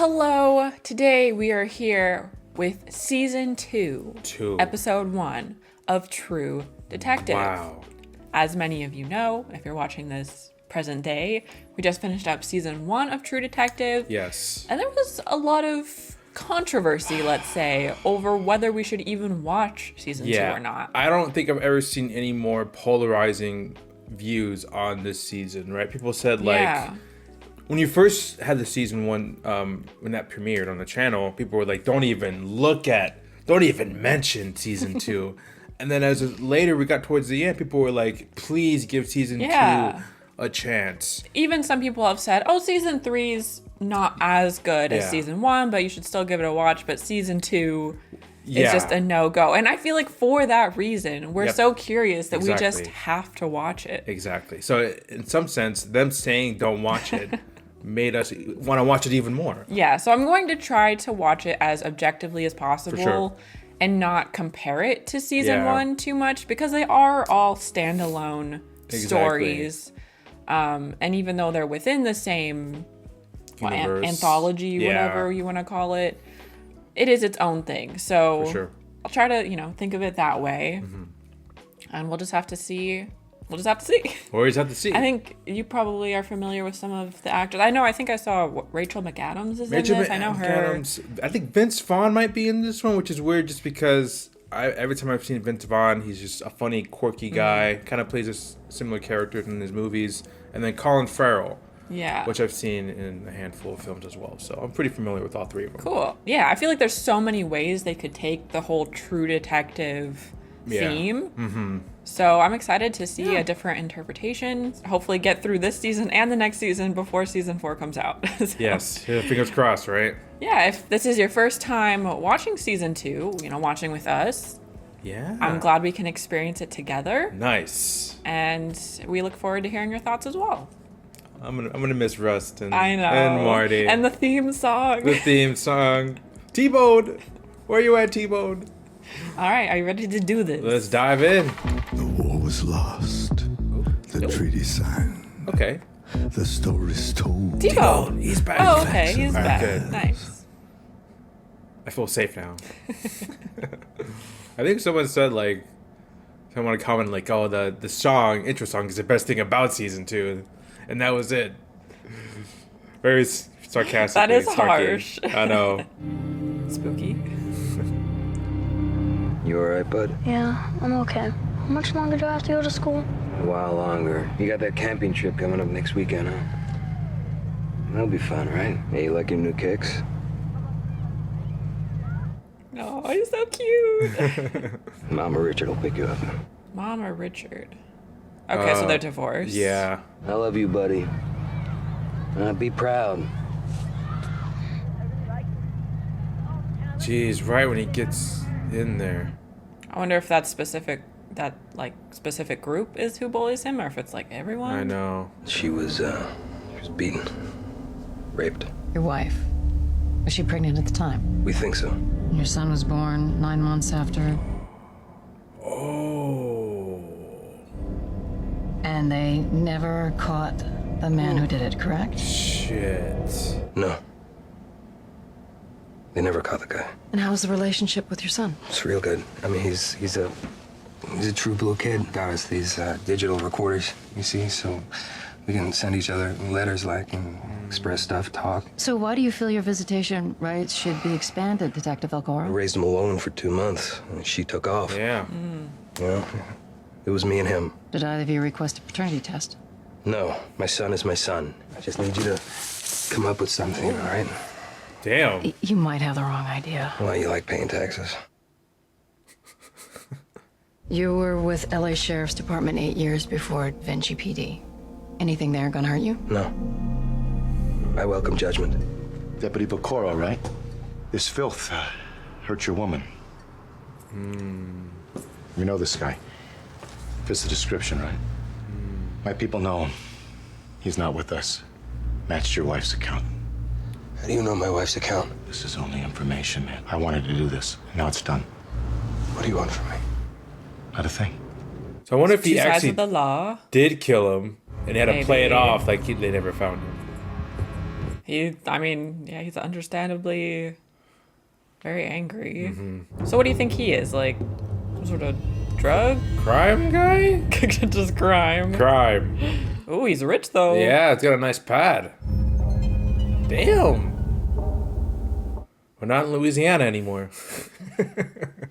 Hello, today we are here with season 2, episode 1 of True Detective. Wow. As many of you know, if you're watching this present day, we just finished up season 1 of True Detective. Yes. And there was a lot of controversy, let's say, over whether we should even watch season 2 or not. I don't think I've ever seen any more polarizing views on this season, right? People said, like, when you first had the season 1, when that premiered on the channel, people were like, don't even mention season 2. And then as later we got towards the end, people were like, please give season 2 a chance. Even some people have said, oh, season 3's not as good as season 1, but you should still give it a watch. But season 2 is just a no-go. And I feel like for that reason, we're so curious that we just have to watch it. Exactly. So in some sense, them saying don't watch it made us want to watch it even more. Yeah, so I'm going to try to watch it as objectively as possible and not compare it to season 1 too much, because they are all standalone stories. And even though they're within the same anthology, whatever you want to call it, it is its own thing. So I'll try to, think of it that way. And we'll just have to see. We'll just have to see. I think you probably are familiar with some of the actors. I think I saw Rachael McAdams is in this. I know her. I think Vince Vaughn might be in this one, which is weird just because every time I've seen Vince Vaughn, he's just a funny, quirky guy. Kind of plays a similar characters in his movies. And then Collin Farrell. Yeah. Which I've seen in a handful of films as well. So I'm pretty familiar with all three of them. Cool. Yeah, I feel like there's so many ways they could take the whole True Detective theme. So I'm excited to see a different interpretation. Hopefully get through this season and the next season before season 4 comes out. Yes. Fingers crossed, right? Yeah, if this is your first time watching season 2, watching with us, I'm glad we can experience it together. Nice. And we look forward to hearing your thoughts as well. I'm gonna miss Rust and Marty. And the theme song. T-Bone! Where you at, T-Bone? All right, are you ready to do this? Let's dive in. The war was lost. The treaty signed. Okay. The story's told. T-Bone! He's back. Oh, okay, he's back. Good. Nice. I feel safe now. I think someone said, someone commented, oh, the intro song is the best thing about season 2. And that was it. Very sarcastic. That is harsh. I know. Spooky. You alright, bud? Yeah, I'm okay. How much longer do I have to go to school? A while longer. You got that camping trip coming up next weekend, huh? That'll be fun, right? Yeah, you like your new kicks? Oh, he's so cute. Mama Richard will pick you up. Mama Richard. Okay, so they're divorced. Yeah. I love you, buddy. Be proud. Jeez, right when he gets in there. I wonder if that specific group is who bullies him, or if it's everyone. I know. She was beaten, raped. Your wife, was she pregnant at the time? We think so. And your son was born 9 months after. Oh. And they never caught the man who did it, correct? Shit. No. They never caught the guy. And how's the relationship with your son? It's real good. I mean, he's a true blue kid. Got us these digital recorders, you see, so we can send each other letters, and express stuff, talk. So why do you feel your visitation rights should be expanded, Detective I Elcora? raised him alone for 2 months, and she took off. Yeah. It was me and him. Did either of you request a paternity test? No, my son is my son. I just need you to come up with something, all right? Damn. You might have the wrong idea. Well, you like paying taxes. You were with LA Sheriff's Department 8 years before Vinci PD. Anything there gonna hurt you? No. I welcome judgment. Deputy Vaccaro, right? This filth hurt your woman. We know this guy. Fits the description, right? My people know him. He's not with us. Matched your wife's account. How do you know my wife's account? This is only information, man. I wanted to do this. Now it's done. What do you want from me? Not a thing. So I wonder if he Two sides actually of the law. did kill him and he had to play it off like they never found him. He's understandably very angry. So what do you think he is? Like, some sort of drug? Crime guy? Just crime. Crime. Ooh, he's rich though. Yeah, it's got a nice pad. Damn. We're not in Louisiana anymore.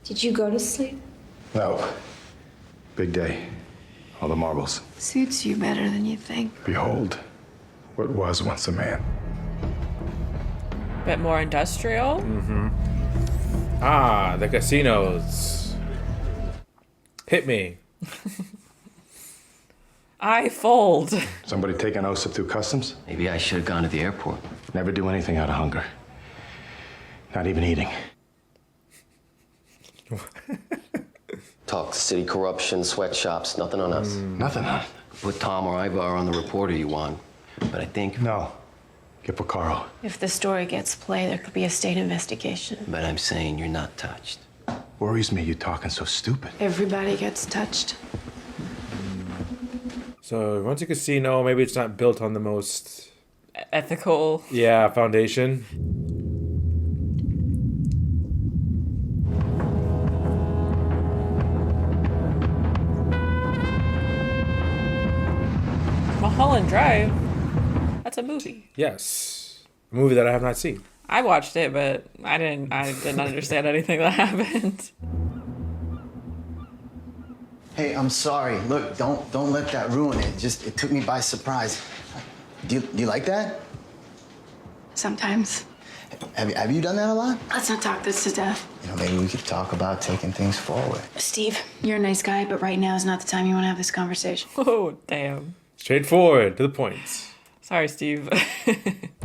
Did you go to sleep? No. Big day. All the marbles. Suits you better than you think. Behold, what was once a man. Bit more industrial. Ah, the casinos. Hit me. I fold. Somebody taking Osa through customs? Maybe I should have gone to the airport. Never do anything out of hunger. Not even eating. Talk city corruption, sweatshops, nothing on us. Nothing, huh? Put Tom or Ivar on the reporter you want. But I think... No. Get for Carl. If the story gets play, there could be a state investigation. But I'm saying you're not touched. Worries me you talking so stupid. Everybody gets touched. So, once a casino, maybe it's not built on the most... Ethical. Yeah, foundation. Mulholland Drive. That's a movie. Yes. A movie that I have not seen. I watched it, but I didn't understand anything that happened. Hey, I'm sorry. Look, don't let that ruin it. It took me by surprise. Do you like that? Sometimes. Have you done that a lot? Let's not talk this to death. Maybe we could talk about taking things forward. Steve, you're a nice guy, but right now is not the time you want to have this conversation. Oh, damn. Straightforward, to the point. Sorry, Steve.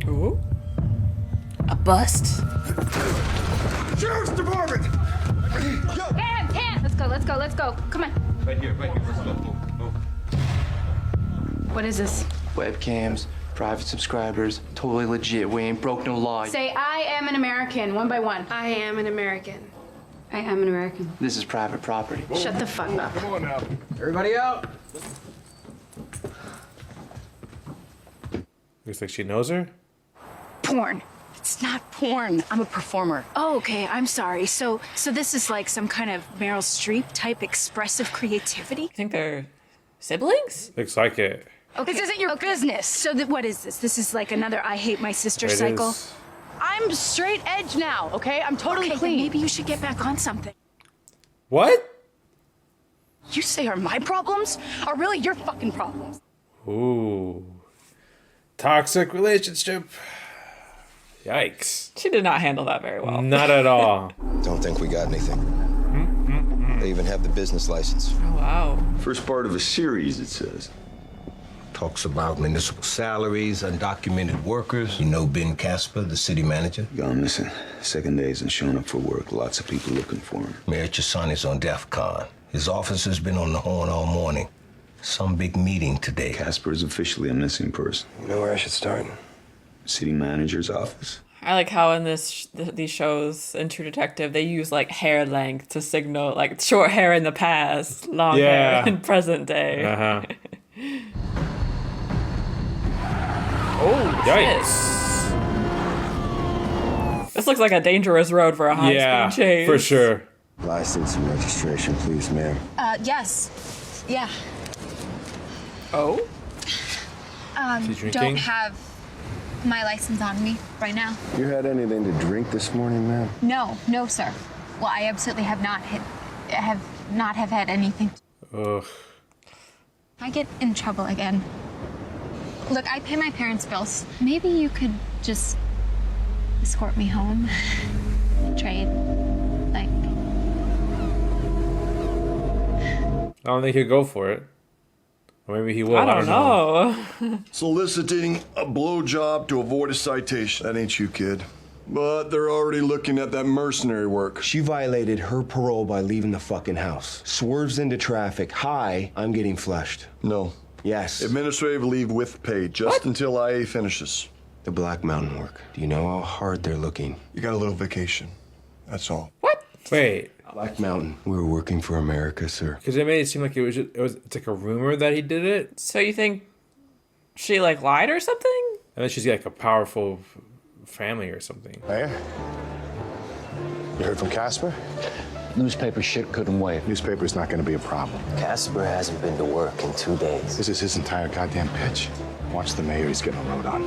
Ooh. A bust. Sheriff's Department! Can! Let's go. Come on. Right here. Let's go. Move. What is this? Webcams, private subscribers, totally legit. We ain't broke no law. Say, I am an American, one by one. I am an American. I am an American. This is private property. Shut the fuck up. Come on now. Everybody out. Looks like she knows her. Porn. It's not porn. I'm a performer. Oh, okay, I'm sorry. So this is like some kind of Meryl Streep type expressive creativity? You think they're siblings? Looks like it. Okay. This isn't your business. So what is this? This is like another I hate my sister It cycle? is. I'm straight edge now, okay? I'm totally Okay, then clean. maybe you should get back on something. What? You say are my problems? Are really your fucking problems? Ooh. Toxic relationship. Yikes. She did not handle that very well. Not at all. Don't think we got anything. They even have the business license. Oh, wow. First part of a series, it says. Talks about municipal salaries, undocumented workers. You know Ben Casper, the city manager? Gone missing. Second day isn't showing up for work. Lots of people looking for him. Mayor Chisani's on DEF CON. His office has been on the horn all morning. Some big meeting today. Casper is officially a missing person. You know where I should start? City manager's office. I like how in these shows in True Detective they use like hair length to signal like short hair in the past, long hair in present day. Uh-huh. Oh, yikes. This looks like a dangerous road for a high-speed chase. For sure. License and registration, please, ma'am. Yes. Yeah. Oh? Is he Don't drinking? have my license on me right now. You had anything to drink this morning, ma'am? No, sir. Well, I absolutely have not had anything. Ugh. I get in trouble again. Look, I pay my parents' bills. Maybe you could just escort me home. Trade, like. I don't think he'll go for it. Or maybe he will. I don't know. Soliciting a blowjob to avoid a citation. That ain't you, kid. But they're already looking at that mercenary work. She violated her parole by leaving the fucking house. Swerves into traffic. Hi, I'm getting flushed. No. Yes. Administrative leave with pay, just until IA finishes. The Black Mountain work. Do you know how hard they're looking? You got a little vacation. That's all. What? Wait. Black Mountain. We're working for America, sir. Because it made it seem like it's like a rumor that he did it. So you think she like lied or something? Unless she's got like a powerful family or something. Mayor? You heard from Casper? Newspaper shit couldn't wait. Newspaper's not gonna be a problem. Casper hasn't been to work in 2 days. This is his entire goddamn pitch. Watch the mayor, he's getting a load on.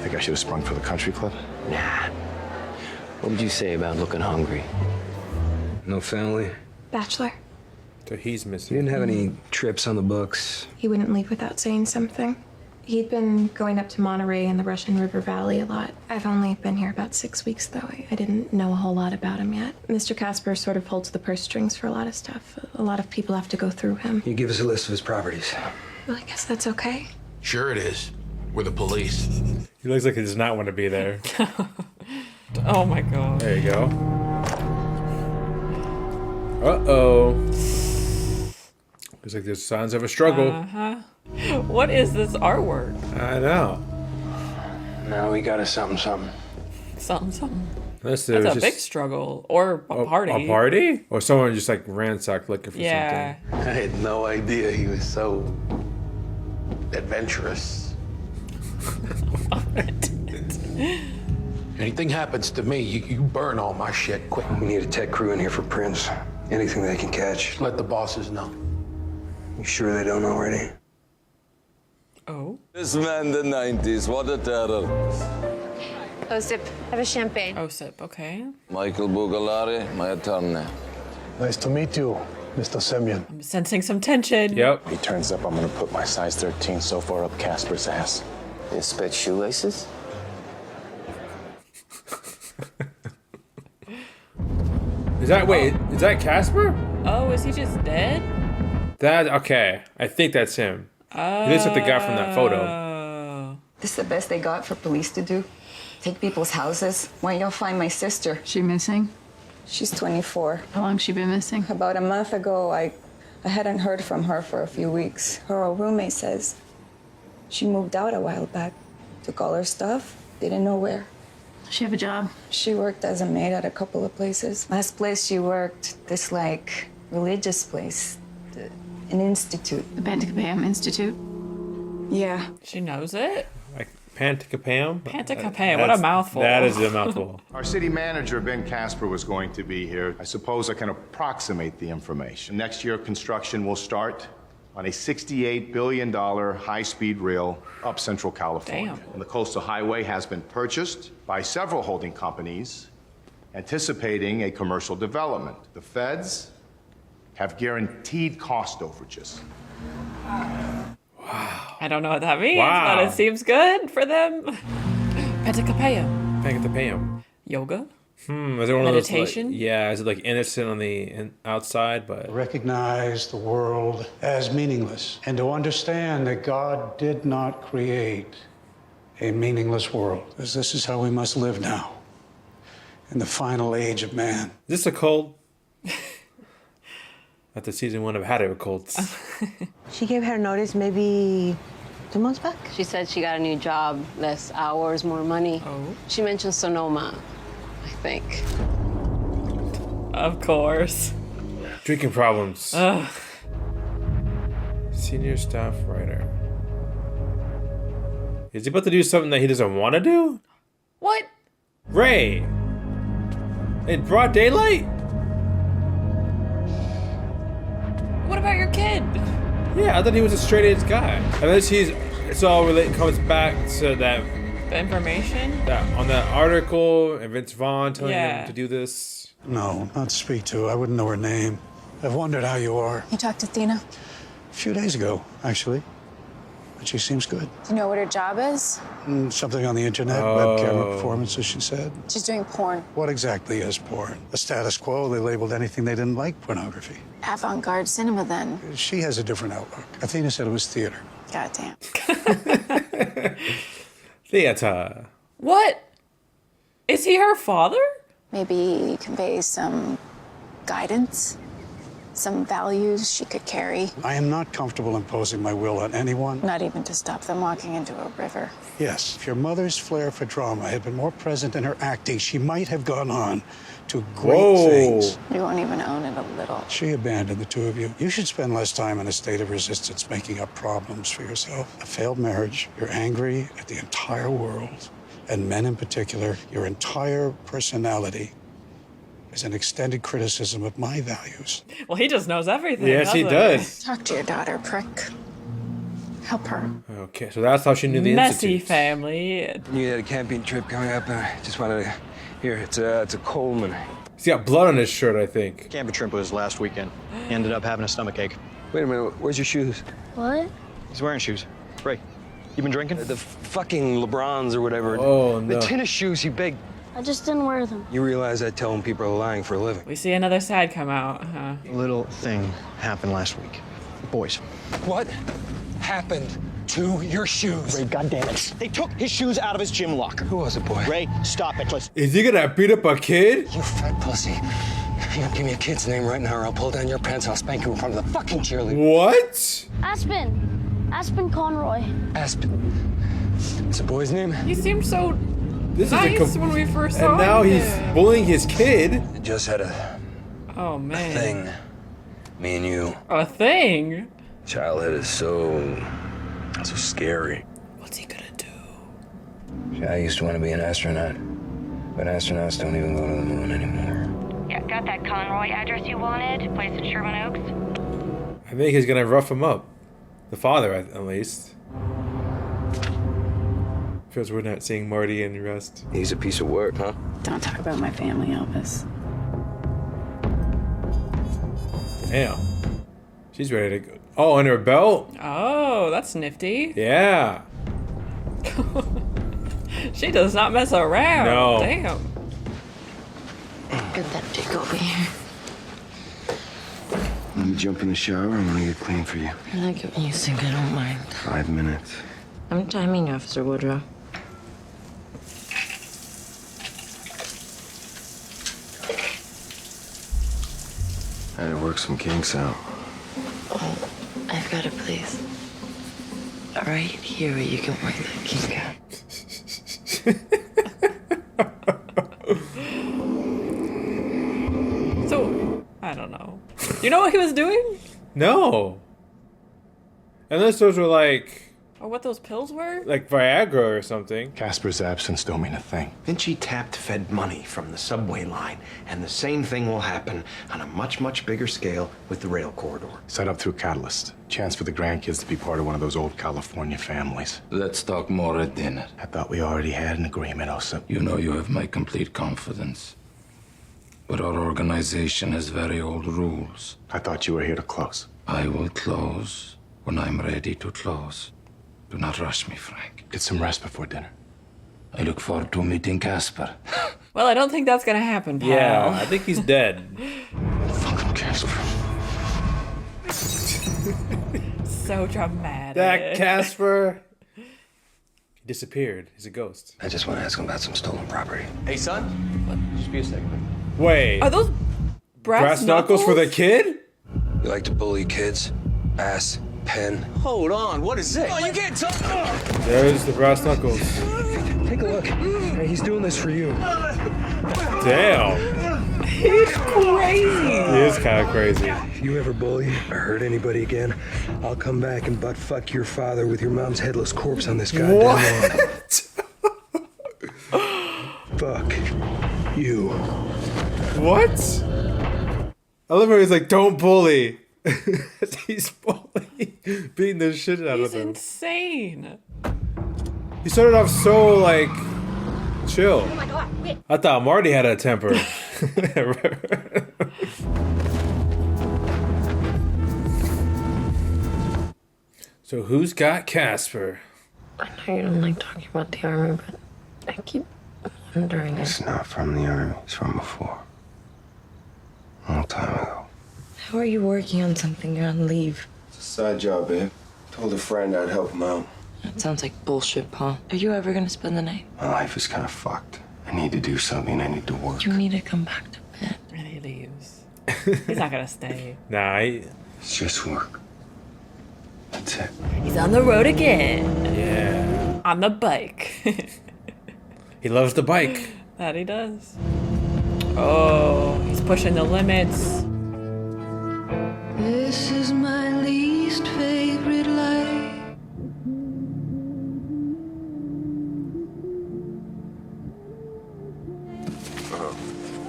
Think I should have sprung for the country club? Nah. What would you say about looking hungry? No family? Bachelor. So he's missing. You didn't have any trips on the books? He wouldn't leave without saying something. He'd been going up to Monterey and the Russian River Valley a lot. I've only been here about 6 weeks, though. I didn't know a whole lot about him yet. Mr. Casper sort of holds the purse strings for a lot of stuff. A lot of people have to go through him. You give us a list of his properties. Well, I guess that's okay. Sure it is. We're the police. He looks like he does not want to be there. Oh my god. There you go. Uh-oh. Looks like there's signs of a struggle. Uh-huh. What is this artwork? I know. Now we got a something. Something. That's a big struggle. Or a party. A party? Or someone just like ransacked looking for something. I had no idea he was so adventurous. Anything happens to me, you burn all my shit quick. We need a tech crew in here for prints. Anything they can catch. Let the bosses know. You sure they don't already? Oh. This man, the 90s, what a terror. Osip, have a champagne. Osip, okay. Michael Bugalari, my attorney. Nice to meet you, Mr. Semyon. I'm sensing some tension. Yep. He turns up, I'm gonna put my size 13 so far up Casper's ass. Inspect shoelaces? Is that Casper? Oh, is he just dead? Okay. I think that's him. He looks like the guy from that photo. This is the best they got for police to do. Take people's houses. Why y'all find my sister? She missing? She's 24. How long she been missing? About a month ago, I hadn't heard from her for a few weeks. Her old roommate says she moved out a while back. Took all her stuff, didn't know where. She have a job? She worked as a maid at a couple of places. Last place she worked, this like religious place, an institute. The Panticapam Institute? Yeah. She knows it? Like Panticapam? Panticapam, what a mouthful. That is a mouthful. Our city manager, Ben Casper, was going to be here. I suppose I can approximate the information. Next year, construction will start on a $68 billion high-speed rail up Central California. Damn. And the coastal highway has been purchased by several holding companies anticipating a commercial development. The feds have guaranteed cost overages. I don't know what that means, Wow. but it seems good for them. Panticapam. Panticapam. Yoga? Is it one of those, Meditation? like, is it like innocent on the outside, but Recognize the world as meaningless and to understand that God did not create a meaningless world. Because this is how we must live now in the final age of man. is this a cult? After season 1 of How to Cults. She gave her notice maybe 2 months back. She said she got a new job, less hours, more money. Oh. She mentioned Sonoma, I think. Of course. Drinking problems. Ugh. Senior staff writer. Is he about to do something that he doesn't want to do? What? Ray! In broad daylight? What about your kid? Yeah, I thought he was a straight-edge guy. Unless it's all comes back to that The information? on that article and Vince Vaughn telling Yeah. him to do this. No, not to speak to. I wouldn't know her name. I've wondered how you are. You talked to Thena? A few days ago, actually. But she seems good. Do you know what her job is? Something on the internet, web camera performances, she said. She's doing porn. What exactly is porn? The status quo, they labeled anything they didn't like pornography. Avant-garde cinema, then. She has a different outlook. Athena said it was theater. Goddamn. Theater. What? Is he her father? Maybe convey some guidance? some values she could carry. I am not comfortable imposing my will on anyone. Not even to stop them walking into a river. Yes, if your mother's flair for drama had been more present in her acting, she might have gone on to great things. You won't even own it a little. She abandoned the two of you. You should spend less time in a state of resistance making up problems for yourself. A failed marriage, you're angry at the entire world, and men in particular. Your entire personality is an extended criticism of my values. Well, he just knows everything. Yes, he does. Talk to your daughter, prick. Help her. Okay, so that's how she knew the Messy institute. family. You had a camping trip coming up. Just wanted to. Here, it's a Coleman. He's got blood on his shirt, I think. Camping trip was last weekend. He ended up having a stomachache. Wait a minute, where's your shoes? What? He's wearing shoes. Ray, you been drinking? The fucking LeBrons or whatever. Oh, no. The tennis shoes he begged. I just didn't wear them. You realize I tell him people are lying for a living. We see another side come out, huh? A little thing happened last week. Boys. What happened to your shoes? Ray, goddammit. They took his shoes out of his gym locker. Who was it, boy? Ray, stop it. Listen. Is he gonna beat up a kid? You fat pussy. You don't give me a kid's name right now or I'll pull down your pants and I'll spank you in front of the fucking cheerleader. What? Aspen Conroy. Aspen. It's a boy's name? He seemed so This nice is when we first saw And now him. he's bullying his kid. Just had a Oh, man. thing. Me and you. A thing? Childhood is so scary. What's he gonna do? I used to want to be an astronaut, but astronauts don't even go to the moon anymore. Yeah, got that Conroy address you wanted? Place in Sherman Oaks? I think he's gonna rough him up. The father, at least. Feels we're not seeing Marty and the rest. He's a piece of work, huh? Don't talk about my family, Elvis. Damn. She's ready to go. Oh, and her belt? Oh, that's nifty. Yeah. She does not mess around. No. Damn. Get that dick over here. Let me jump in the shower. I'm gonna get clean for you. I like it when you sing, I don't mind. 5 minutes. I'm timing, Officer Woodrow. I had to work some kinks out. Oh, I've got a place. Right here where you can work that kink out. So, I don't know. You know what he was doing? No. Unless those were like Or what those pills were? like Viagra or something. Casper's absence don't mean a thing. Vinci tapped Fed money from the subway line, and the same thing will happen on a much, much bigger scale with the rail corridor. Set up through Catalyst. Chance for the grandkids to be part of one of those old California families. Let's talk more at dinner. I thought we already had an agreement, Osa. You know you have my complete confidence. But our organization has very old rules. I thought you were here to close. I will close when I'm ready to close. Do not rush me, Frank. Get some rest before dinner. I look forward to meeting Casper. Well, I don't think that's gonna happen, pal. Yeah, I think he's dead. Fucking Casper. So dramatic. That Casper. He disappeared. He's a ghost. I just want to ask him about some stolen property. Hey, son. Just be a second. Wait. Are those brass knuckles for the kid? You like to bully kids? Ass, pen. Hold on, what is this? Oh, you can't talk. There's the brass knuckles. Take a look. Hey, he's doing this for you. Damn. He's crazy. He is kind of crazy. If you ever bully or hurt anybody again, I'll come back and butt fuck your father with your mom's headless corpse on this goddamn lawn. Fuck you. What? I love how he's like, don't bully. He's bullying, beating the shit out He's of him. insane. He started off so like chill. I thought Marty had a temper. So who's got Casper? I know you don't like talking about the army, but I keep wondering. It's not from the army. It's from before. A long time ago. How are you working on something you're on leave? It's a side job, babe. Told a friend I'd help him out. That sounds like bullshit, Paul. Are you ever gonna spend the night? My life is kind of fucked. I need to do something. I need to work. You need to come back to bed. And he leaves. He's not gonna stay. Nah, It's just work. That's it. He's on the road again. Yeah. On the bike. He loves the bike. That he does. Oh, he's pushing the limits. This is my least favorite life.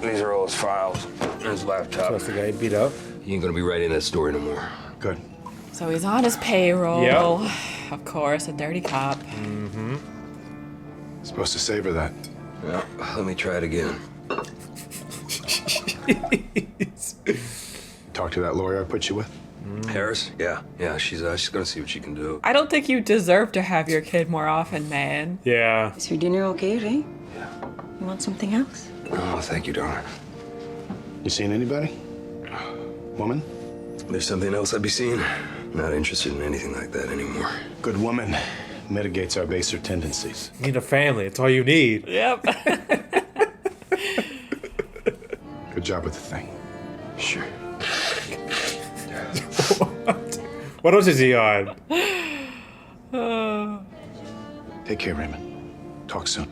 These are all his files. His laptop. So that's the guy he beat up. He ain't gonna be writing that story no more. Good. So he's on his payroll. Yep. Of course, a dirty cop. Mm-hmm. Supposed to savor that. Yeah, let me try it again. Talk to that lawyer I put you with? Harris? Yeah, she's gonna see what she can do. I don't think you deserve to have your kid more often, man. Yeah. Is your dinner okay, Ray? Yeah. You want something else? Oh, thank you, darling. You seen anybody? Woman? There's something else I'd be seeing. Not interested in anything like that anymore. Good woman mitigates our baser tendencies. You need a family. It's all you need. Yep. Good job with the thing. Sure. What else is he on? Take care, Raymond. Talk soon.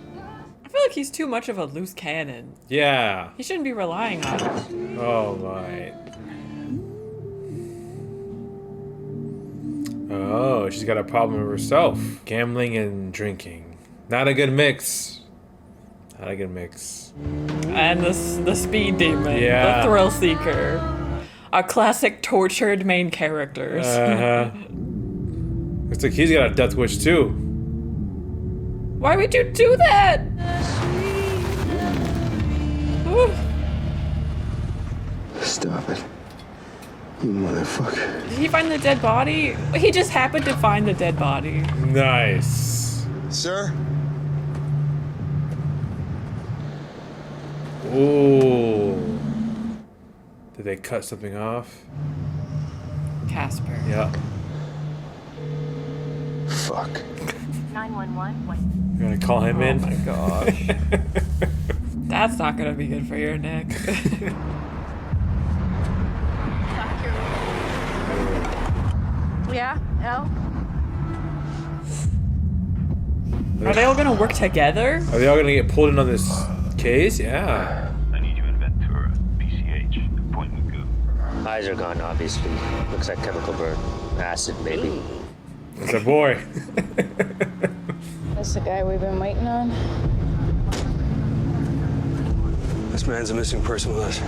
I feel like he's too much of a loose cannon. Yeah. He shouldn't be relying on it. Oh my. Oh, she's got a problem with herself. Gambling and drinking. Not a good mix. Not a good mix. And the speed demon. Yeah. The thrill seeker. A classic tortured main characters. Uh-huh. Looks like he's got a death wish too. Why would you do that? Ooh. Stop it. You motherfucker. Did he find the dead body? He just happened to find the dead body. Nice. Sir? Ooh. Did they cut something off? Casper. Yeah. Fuck. 911. You're gonna call him in? Oh my gosh. That's not gonna be good for your neck. Yeah, L? Are they all gonna work together? Are they all gonna get pulled in on this case? Yeah. I need you in Ventura. PCH. Appointment good. Eyes are gone, obviously. Looks like chemical burn. Acid, maybe. It's a boy. That's the guy we've been waiting on. This man's a missing person with us.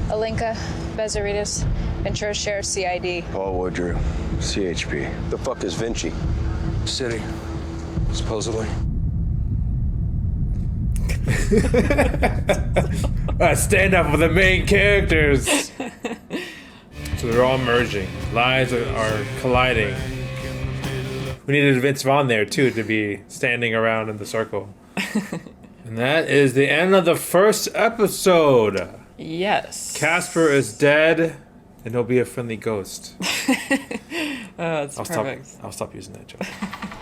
Alinka Bezaritas, Ventura Sheriff CID. Paul Woodrew, CHP. The fuck is Vinci? City, supposedly. Stand up for the main characters. So they're all merging. Lives are colliding. We needed Vince Vaughn there too to be standing around in the circle. And that is the end of the first episode. Yes. Casper is dead, and he'll be a friendly ghost. That's perfect. I'll stop using that joke.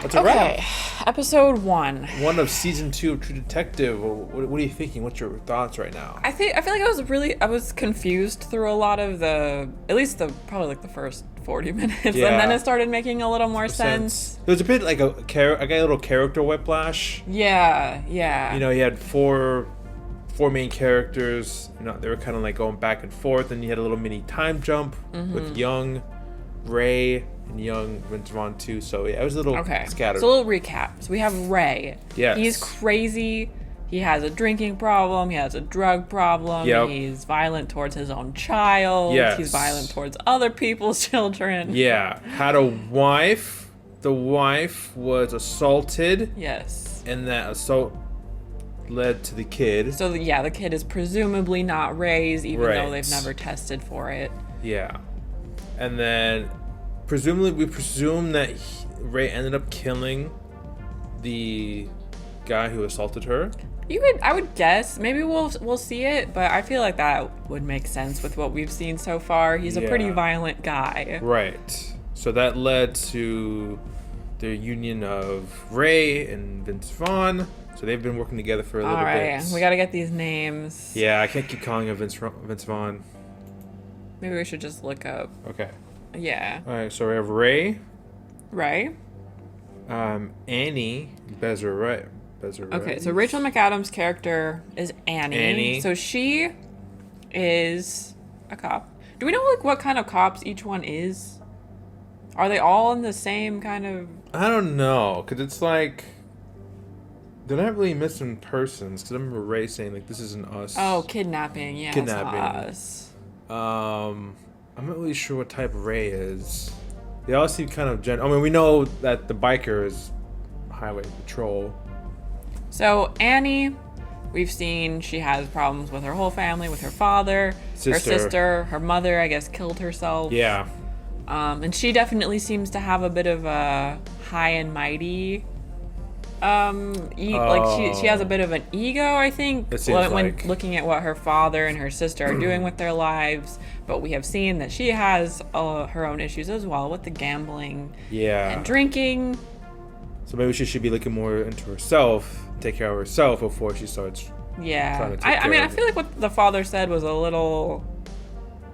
That's a Okay, wrap. episode 1. One of season 2 of True Detective. What are you thinking? What's your thoughts right now? I feel like I was confused through a lot of probably the first 40 minutes, Yeah. and then it started making a little more sense. There was a bit like I got a little character whiplash. Yeah. You know, he had four main characters. You know, they were kind of like going back and forth, and you had a little mini time jump with young Ray and young Vince Vaughn too. So yeah, it was a little scattered. So a little recap. So we have Ray. Yes. He's crazy. He has a drinking problem. He has a drug problem. Yep. He's violent towards his own child. Yes. He's violent towards other people's children. Yeah. Had a wife. The wife was assaulted. Yes. And that assault led to the kid. So yeah, the kid is presumably not Ray's, even Right. though they've never tested for it. Yeah. And then we presume that Ray ended up killing the guy who assaulted her. I would guess. Maybe we'll see it, but I feel like that would make sense with what we've seen so far. He's a pretty Yeah. violent guy. Right. So that led to the union of Ray and Vince Vaughn. So they've been working together for a little All right, bit. we got to get these names. Yeah, I can't keep calling him Vince Vaughn. Maybe we should just look up. Okay. Yeah. All right, so we have Ray. Ray. Annie Bezeray. Okay, so Rachael McAdams' character is Annie. So she is a cop. Do we know like what kind of cops each one is? Are they all in the same kind of... I don't know, because it's like... They're not really missing persons, because I remember Ray saying, like, this isn't us. Oh, kidnapping. Yeah, Kidnapping. It's not us. I'm not really sure what type Ray is. They all seem kind of I mean, we know that the biker is highway patrol. So Annie, we've seen she has problems with her whole family, with her father, her sister, her mother, I guess, killed herself. Yeah. And she definitely seems to have a bit of a high and mighty. Like she has a bit of an ego, I think, when looking at what her father and her sister are doing with their lives. But we have seen that she has her own issues as well with the gambling and drinking. So maybe she should be looking more into herself, take care of herself before she starts. Yeah, I mean, I feel like what the father said was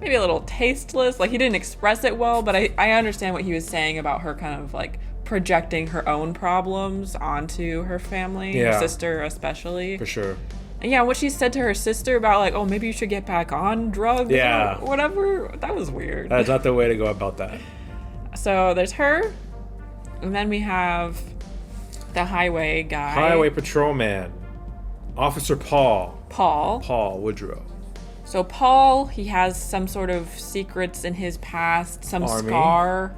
maybe a little tasteless. Like he didn't express it well, but I understand what he was saying about her kind of like projecting her own problems onto her family, her sister especially. For sure. And yeah, what she said to her sister about like, oh, maybe you should get back on drugs or whatever, that was weird. That's not the way to go about that. So there's her, and then we have the highway guy. Highway patrolman. Officer Paul Woodrow. So Paul, he has some sort of secrets in his past, some scar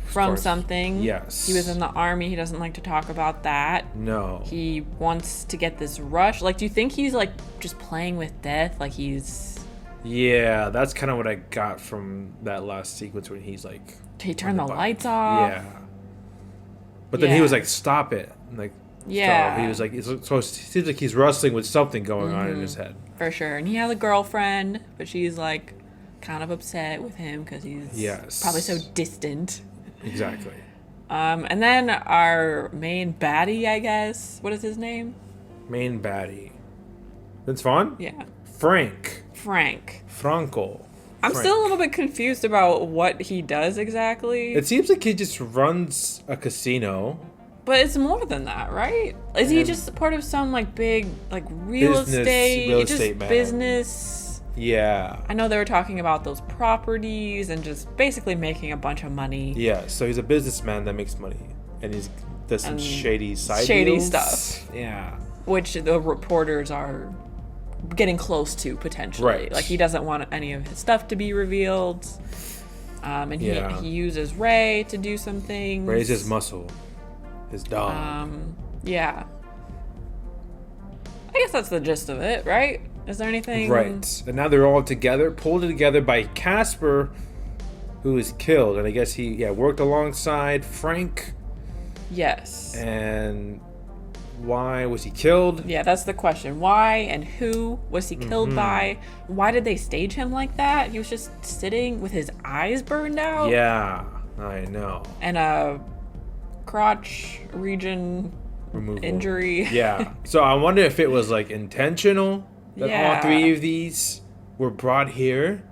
from something. Yes. He was in the army. He doesn't like to talk about that. No. He wants to get this rush. Like, do you think he's like just playing with death? Like he's... Yeah, that's kind of what I got from that last sequence when he's like... He turned the lights off. Yeah. But then he was like, stop it. Like, yeah. Stop. He was like, it seems like he's wrestling with something going on in his head. For sure. And he has a girlfriend, but she's like kind of upset with him because he's probably so distant. Exactly. And then our main baddie, I guess. What is his name? Main baddie. Vince Vaughn? Yeah. Franco. I'm still a little bit confused about what he does exactly. It seems like he just runs a casino. But it's more than that, right? Is he just part of some like big like real estate man. Business? Yeah. I know they were talking about those properties and just basically making a bunch of money. Yeah, so he's a businessman that makes money. And he does some shady deals. Stuff. Yeah. Which the reporters are getting close to potentially. Right. Like he doesn't want any of his stuff to be revealed. And he uses Ray to do some things. Ray's his muscle. His dog. Yeah. I guess that's the gist of it, right? Is there anything? Right. And now they're all together, pulled together by Casper, who is killed. And I guess he worked alongside Frank. Yes. And why was he killed? Yeah, that's the question. Why and who was he killed by? Why did they stage him like that? He was just sitting with his eyes burned out. Yeah, I know. And a crotch region removal injury. Yeah. So I wonder if it was like intentional that all three of these were brought here,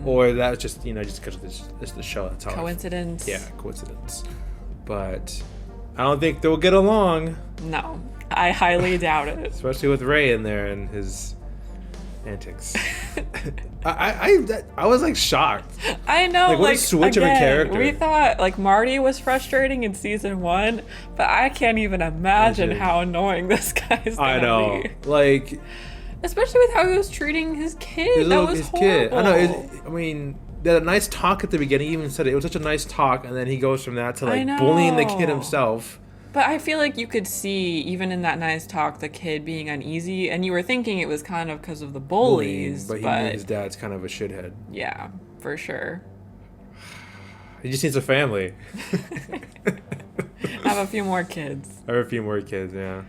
or that was just just because it's the show. That's how coincidence. Coincidence. But I don't think they'll get along. No, I highly doubt it. Especially with Ray in there and his antics. I was like shocked. I know, like what a switch of a character. We thought like Marty was frustrating in season 1, but I can't even imagine how annoying this guy's gonna be. Like, especially with how he was treating his kid. That was horrible. Kid. I know. I mean, they had a nice talk at the beginning. He even said it was such a nice talk, and then he goes from that to like bullying the kid himself. But I feel like you could see, even in that nice talk, the kid being uneasy, and you were thinking it was kind of because of the bullies. But he knew his dad's kind of a shithead. Yeah, for sure. He just needs a family. Have a few more kids. Yeah.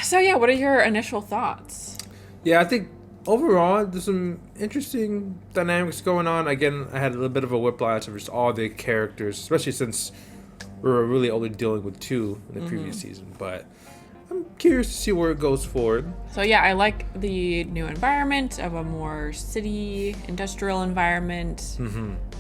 So yeah, what are your initial thoughts? Yeah, I think overall there's some interesting dynamics going on. Again, I had a little bit of a whiplash of just all the characters, especially since we were really only dealing with 2 in the previous season, but I'm curious to see where it goes forward. So yeah, I like the new environment of a more city industrial environment.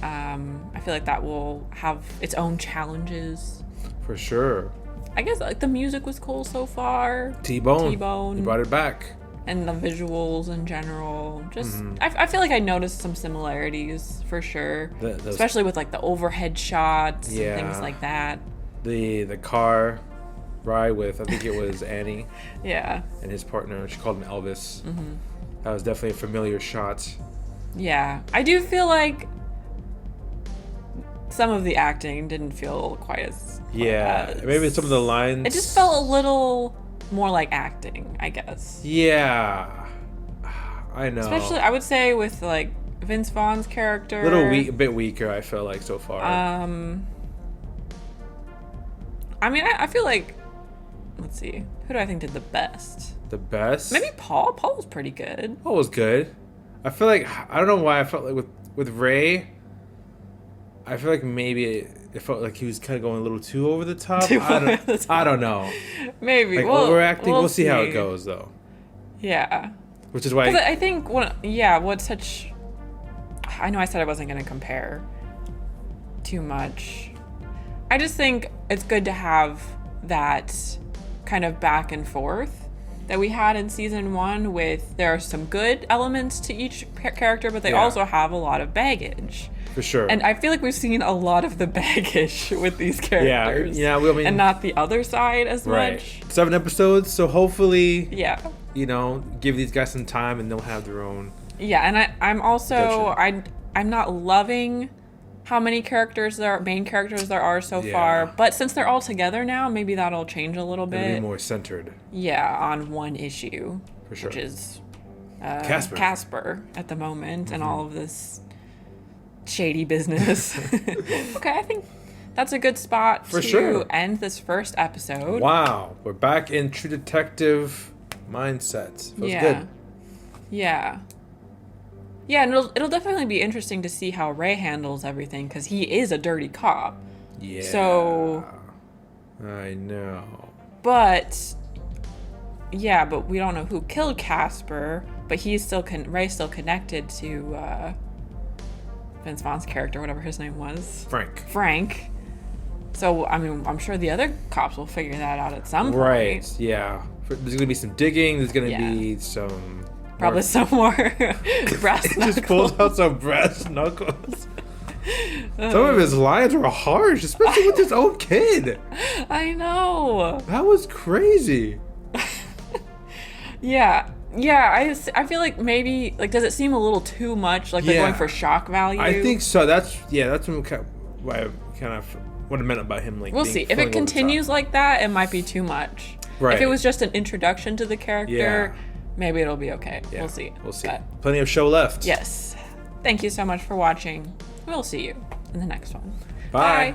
I feel like that will have its own challenges. For sure. I guess like the music was cool so far. T-Bone. T-Bone. You brought it back. And the visuals in general. Just, I feel like I noticed some similarities for sure. Especially with like the overhead shots and things like that. The car ride with, I think it was Annie. Yeah. And his partner. She called him Elvis. That was definitely a familiar shot. Yeah. I do feel like some of the acting didn't feel quite as maybe some of the lines. It just felt a little more like acting, I guess. Yeah, I know. Especially, I would say with like Vince Vaughn's character, a bit weaker. I feel like so far. I mean, I feel like, let's see, who do I think did the best? The best? Maybe Paul. Paul was pretty good. Paul was good. I feel like I don't know why I felt like with Ray. I feel like maybe it felt like he was kind of going a little too over the top. I don't know. Maybe. Like overacting. We'll see how it goes, though. Yeah. Which is why I think I know I said I wasn't going to compare too much. I just think it's good to have that kind of back and forth that we had in season 1 with there are some good elements to each character, but they also have a lot of baggage. For sure. And I feel like we've seen a lot of the baggage with these characters. Yeah, I mean, and not the other side as much. 7 episodes, so hopefully, you know, give these guys some time and they'll have their own. Yeah, and I'm also I'm not loving how many main characters there are so far, but since they're all together now, maybe that'll change a little bit. It'll be more centered. Yeah, on one issue, for sure, which is Casper at the moment, and all of this shady business. Okay, I think that's a good spot to end this first episode. Wow, we're back in True Detective mindset. Feels good. Yeah, and it'll definitely be interesting to see how Ray handles everything because he is a dirty cop. Yeah. So. I know. But we don't know who killed Casper. But he's still Ray's still connected to Vince Vaughn's character, whatever his name was. Frank. So I mean, I'm sure the other cops will figure that out at some point. Right. Yeah. There's gonna be some digging. There's gonna be some. Probably some more brass knuckles. Just pulls out some brass knuckles. Some of his lines were harsh, especially with his own kid. I know. That was crazy. Yeah, I feel like maybe, like, does it seem a little too much? Like, they're going for shock value? I think so. That's what I meant about him. Like, we'll see. If it continues like that, it might be too much. Right. If it was just an introduction to the character, maybe it'll be okay. Yeah. We'll see. But plenty of show left. Yes. Thank you so much for watching. We'll see you in the next one. Bye. Bye.